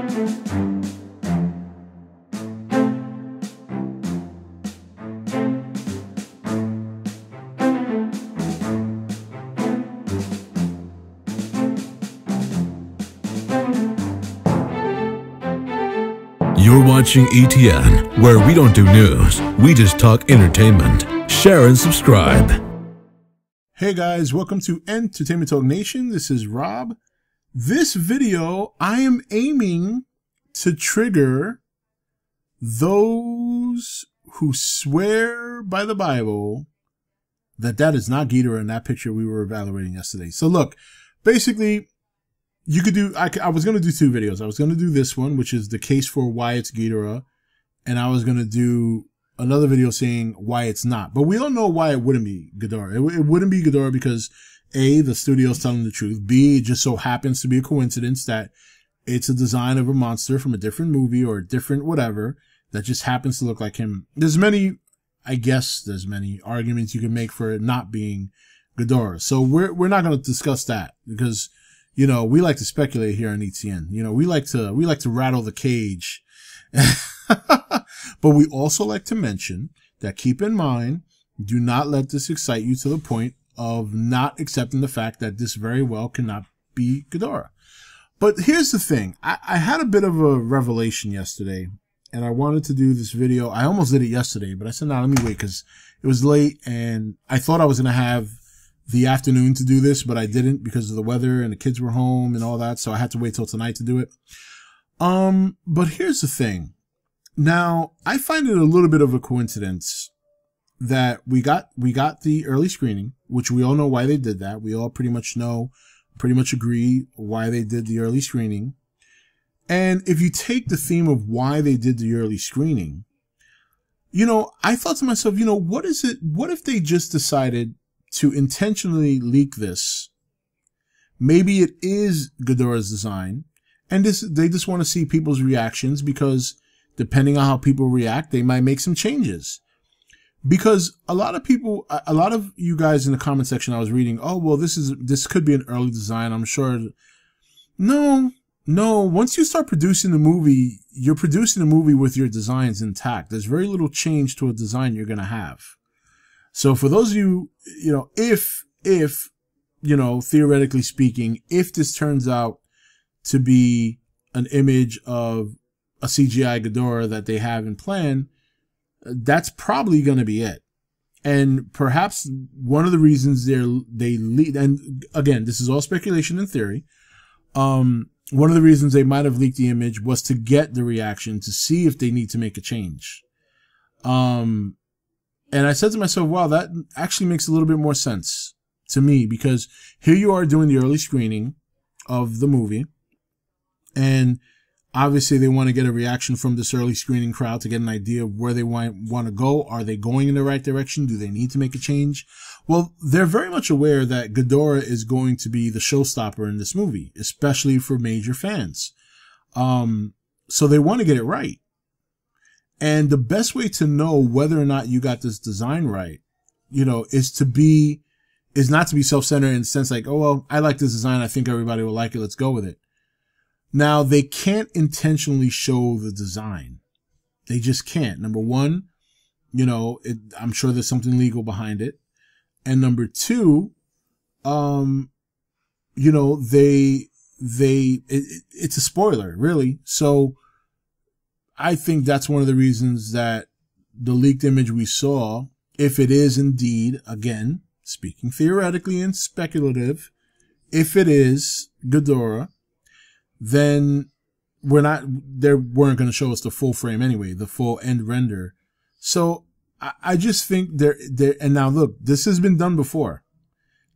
You're watching E.T.N, where we don't do news, we just talk entertainment. Share and subscribe. Hey guys, welcome to Entertainment Talk Nation. This is Rob. This video, I am aiming to trigger those who swear by the Bible that is not Ghidorah in that picture we were evaluating yesterday. So look, basically, you could do, I was going to do two videos. I was going to do this one, which is the case for why it's Ghidorah. And I was going to do another video saying why it's not. But we don't know why it wouldn't be Ghidorah. It wouldn't be Ghidorah because A, the studio's telling the truth. B, it just so happens to be a coincidence that it's a design of a monster from a different movie or a different whatever that just happens to look like him. There's many arguments you can make for it not being Ghidorah. So we're not going to discuss that because, you know, we like to speculate here on E.T.N. You know, we like to rattle the cage. But we also like to mention that keep in mind, do not let this excite you to the point of not accepting the fact that this very well cannot be Ghidorah. But here's the thing. I had a bit of a revelation yesterday and I wanted to do this video. I almost did it yesterday, but I said, nah, let me wait because it was late and I thought I was going to have the afternoon to do this, but I didn't because of the weather and the kids were home and all that. So I had to wait till tonight to do it. But here's the thing. Now, I find it a little bit of a coincidence that we got the early screening, which we all know why they did that. We all pretty much agree why they did the early screening. And if you take the theme of why they did the early screening, you know, I thought to myself, you know, what if they just decided to intentionally leak this? Maybe it is Ghidorah's design, and they just want to see people's reactions because depending on how people react, they might make some changes. Because a lot of you guys in the comment section I was reading, oh, well, this could be an early design, I'm sure. No. Once you start producing the movie, you're producing the movie with your designs intact. There's very little change to a design you're going to have. So for those of you, you know, if, you know, theoretically speaking, if this turns out to be an image of a CGI Ghidorah that they have in plan, that's probably going to be it. And perhaps one of the reasons they leaked, and again, this is all speculation and theory. One of the reasons they might have leaked the image was to get the reaction to see if they need to make a change. And I said to myself, wow, that actually makes a little bit more sense to me because here you are doing the early screening of the movie. And obviously they want to get a reaction from this early screening crowd to get an idea of where they want to go. Are they going in the right direction? Do they need to make a change? Well, they're very much aware that Ghidorah is going to be the showstopper in this movie, especially for major fans. So they want to get it right. And the best way to know whether or not you got this design right, you know, is not to be self-centered in the sense like, oh, well, I like this design. I think everybody will like it. Let's go with it. Now, they can't intentionally show the design. They just can't. Number one, you know, I'm sure there's something legal behind it. And number two, you know, it's a spoiler, really. So I think that's one of the reasons that the leaked image we saw, if it is indeed, again, speaking theoretically and speculative, if it is Ghidorah, then they weren't going to show us the full frame anyway, the full end render. So I just think and now look, this has been done before.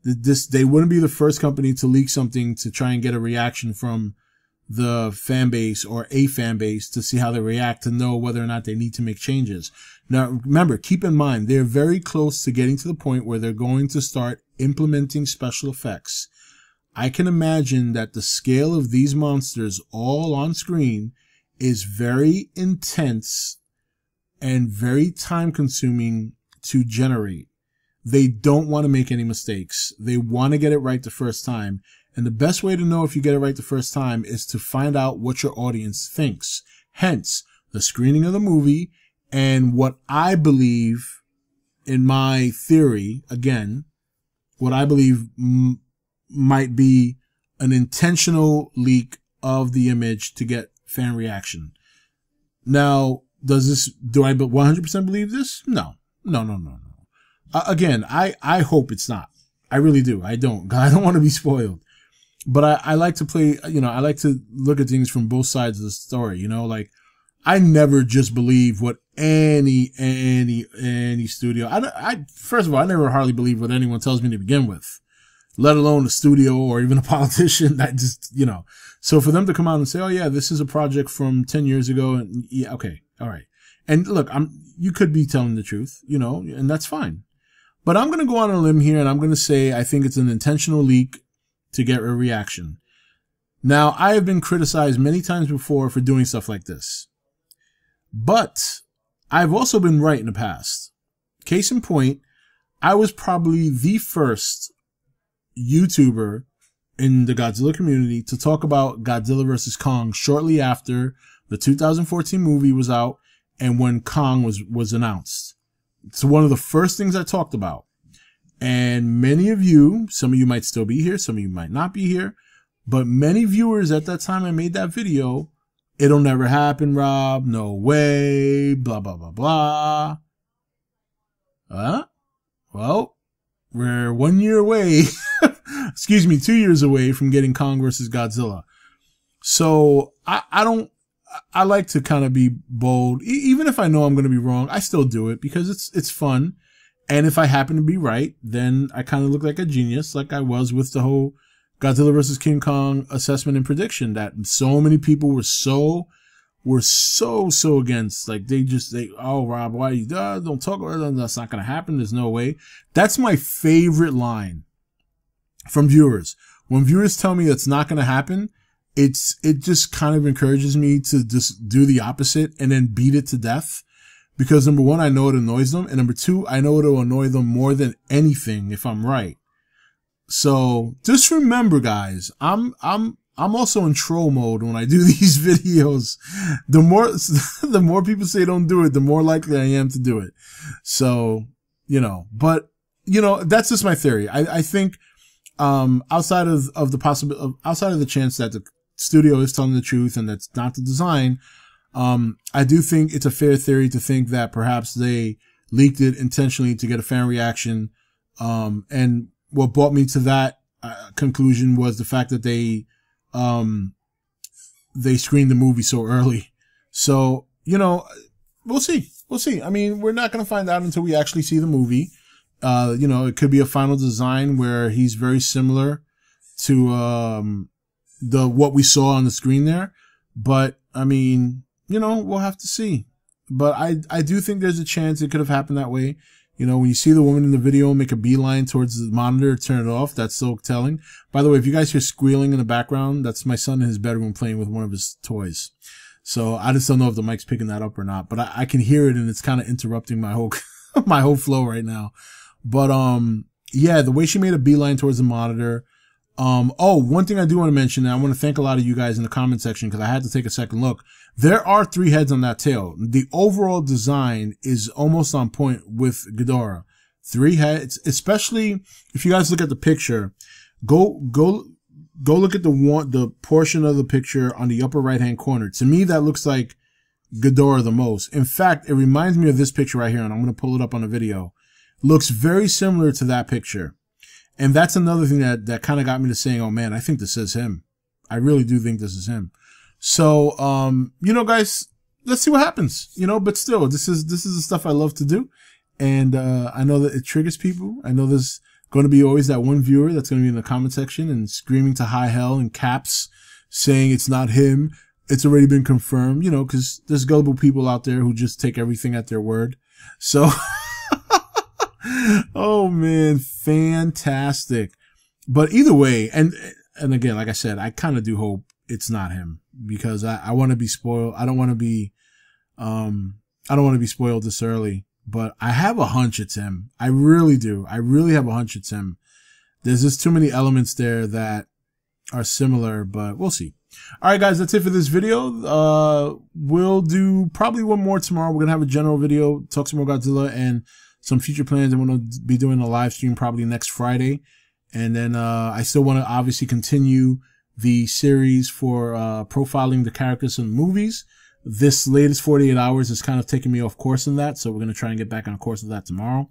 They wouldn't be the first company to leak something to try and get a reaction from the fan base or a fan base to see how they react to know whether or not they need to make changes. Now, remember, keep in mind, they're very close to getting to the point where they're going to start implementing special effects. I can imagine that the scale of these monsters all on screen is very intense and very time consuming to generate. They don't want to make any mistakes. They want to get it right the first time. And the best way to know if you get it right the first time is to find out what your audience thinks. Hence, the screening of the movie and what I believe in my theory, again, what I believe might be an intentional leak of the image to get fan reaction. Now, do I 100% believe this? No. Again, I hope it's not. I really do. I don't want to be spoiled. But I like to play, I like to look at things from both sides of the story, like I never just believe what any studio, first of all, I never hardly believe what anyone tells me to begin with, let alone a studio or even a politician that just, so for them to come out and say, oh yeah, this is a project from 10 years ago. And yeah, okay. All right. And look, you could be telling the truth, and that's fine. But I'm going to go on a limb here and I'm going to say, I think it's an intentional leak to get a reaction. Now, I have been criticized many times before for doing stuff like this, but I've also been right in the past. Case in point, I was probably the first YouTuber in the Godzilla community to talk about Godzilla vs. Kong shortly after the 2014 movie was out and when Kong was announced. It's one of the first things I talked about. And many of you, some of you might still be here, some of you might not be here, but many viewers at that time I made that video, it'll never happen, Rob, no way, blah, blah, blah, blah. Well, we're 1 year away, 2 years away from getting Kong versus Godzilla. So I like to kind of be bold. Even if I know I'm going to be wrong, I still do it because it's fun. And if I happen to be right, then I kind of look like a genius, like I was with the whole Godzilla versus King Kong assessment and prediction that so many people were so against. Like oh, Rob, why you don't talk about it? That's not going to happen. There's no way. That's my favorite line from viewers. When viewers tell me that's not going to happen, it just kind of encourages me to just do the opposite and then beat it to death. Because number one, I know it annoys them. And number two, I know it'll annoy them more than anything if I'm right. So just remember, guys, I'm also in troll mode when I do these videos. The more people say don't do it, the more likely I am to do it. So, but, that's just my theory. I think, outside of the chance that the studio is telling the truth and that's not the design, I do think it's a fair theory to think that perhaps they leaked it intentionally to get a fan reaction. And what brought me to that conclusion was the fact that they screened the movie so early. So, we'll see. We'll see. I mean, we're not going to find out until we actually see the movie. It could be a final design where he's very similar to what we saw on the screen there. But I mean, we'll have to see. But I do think there's a chance it could have happened that way. When you see the woman in the video make a beeline towards the monitor, turn it off, that's so telling. By the way, if you guys hear squealing in the background, that's my son in his bedroom playing with one of his toys. So I just don't know if the mic's picking that up or not, but I can hear it and it's kind of interrupting my whole, my whole flow right now. But, yeah, the way she made a beeline towards the monitor. One thing I do want to mention, and I want to thank a lot of you guys in the comment section because I had to take a second look. There are 3 heads on that tail. The overall design is almost on point with Ghidorah. 3 heads, especially if you guys look at the picture, go look at the portion of the picture on the upper right hand corner. To me, that looks like Ghidorah the most. In fact, it reminds me of this picture right here, and I'm going to pull it up on the video. Looks very similar to that picture. And that's another thing that kind of got me to saying, oh man, I think this is him. I really do think this is him. So, guys, let's see what happens, but still, this is the stuff I love to do. And, I know that it triggers people. I know there's going to be always that one viewer that's going to be in the comment section and screaming to high hell in caps saying it's not him. It's already been confirmed, cause there's gullible people out there who just take everything at their word. So, oh man, fantastic. But either way, and again, like I said, I kind of do hope it's not him because I want to be spoiled. I don't want to be spoiled this early, but I have a hunch it's him. I really do. I really have a hunch it's him. There's just too many elements there that are similar, but we'll see. All right, guys, that's it for this video. We'll do probably one more tomorrow. We're going to have a general video, talk some more Godzilla and some future plans. I'm going to be doing a live stream probably next Friday. And then, I still want to obviously continue the series for, profiling the characters in the movies. This latest 48 hours is kind of taking me off course in that. So we're going to try and get back on course of that tomorrow.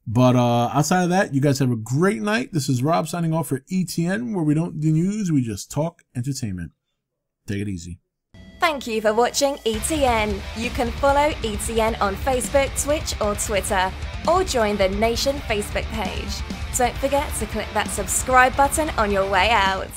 But, outside of that, you guys have a great night. This is Rob signing off for E.T.N, where we don't do news. We just talk entertainment. Take it easy. Thank you for watching E.T.N. You can follow E.T.N on Facebook, Twitch or Twitter, or join the Nation Facebook page. Don't forget to click that subscribe button on your way out.